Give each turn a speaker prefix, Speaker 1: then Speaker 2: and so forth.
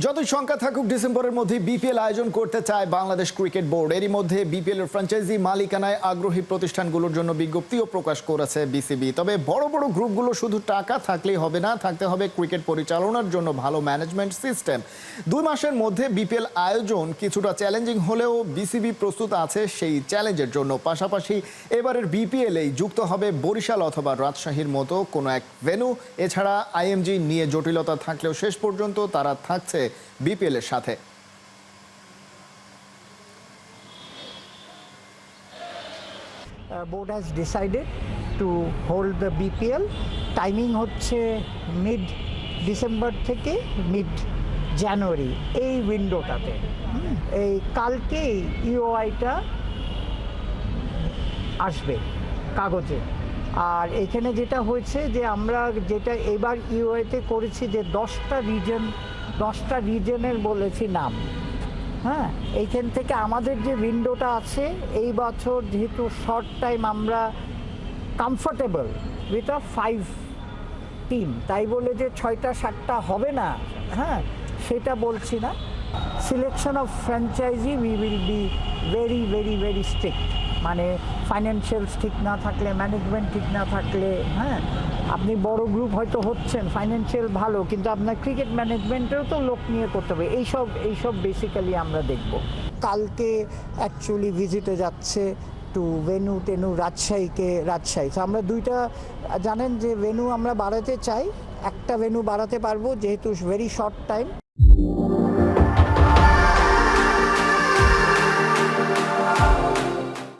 Speaker 1: যতই সংখ্যা থাকুক ডিসেম্বরের মধ্যে বিপিএল আয়োজন করতে চায় বাংলাদেশ ক্রিকেট বোর্ড। এরই মধ্যে বিপিএল এর ফ্র্যাঞ্চাইজি মালিকানায় আগ্রহী প্রতিষ্ঠানগুলোর জন্য বিজ্ঞপ্তিও প্রকাশ করেছে বিসিবি। তবে বড় বড় গ্রুপগুলো শুধু টাকা থাকলেই হবে না, থাকতে হবে ক্রিকেট পরিচালনার জন্য ভালো ম্যানেজমেন্ট সিস্টেম। 2 মাসের মধ্যে বিপিএল আয়োজন কিছুটা চ্যালেঞ্জিং হলেও বিসিবি প্রস্তুত আছে সেই চ্যালেঞ্জের জন্য। পাশাপাশি এবারের বিপিএল এই যুক্ত হবে বরিশাল অথবা রাজশাহীর মতো কোনো এক ভেন্যু। এছাড়া আইএমজি নিয়ে জটিলতা থাকলেও শেষ পর্যন্ত তারা থাকছে বিপিএল এর সাথে।
Speaker 2: Board has decided to hold the BPL. Timing হচ্ছে মিড ডিসেম্বর থেকে মিড জানুয়ারি, এই উইন্ডোটাতে। এই কালকেই ইউআইটা আসবে কাগজে। আর এখানে যেটা হয়েছে যে আমরা যেটা এবার ইউআইতে করেছি যে 10টা রিজনের বলেছি নাম। হ্যাঁ, এইখান থেকে আমাদের যে উইন্ডোটা আছে এই বছর যেহেতু শর্ট টাইম, আমরা কমফোর্টেবল উইথ আ 5 টিম, তাই বলে যে 6টা 7টা হবে না, হ্যাঁ সেটা বলছি না। Selection of franchise we will be very very very strict. মানে ফাইন্যান্সিয়ালস ঠিক না থাকলে, ম্যানেজমেন্ট ঠিক না থাকলে, হ্যাঁ আপনি বড় গ্রুপ হয়তো হচ্ছেন, ফাইন্যান্সিয়াল ভালো, কিন্তু আপনার ক্রিকেট ম্যানেজমেন্টেও তো লোক নিয়ে করতে হবে। এইসব বেসিক্যালি আমরা দেখব। কালকে অ্যাকচুয়ালি ভিজিটে যাচ্ছে টু ভেন্যু রাজশাহী। তো আমরা দুইটা, জানেন যে ভেন্যু আমরা বাড়াতে চাই, একটা ভেন্যু বাড়াতে পারবো যেহেতু ভেরি শর্ট টাইম।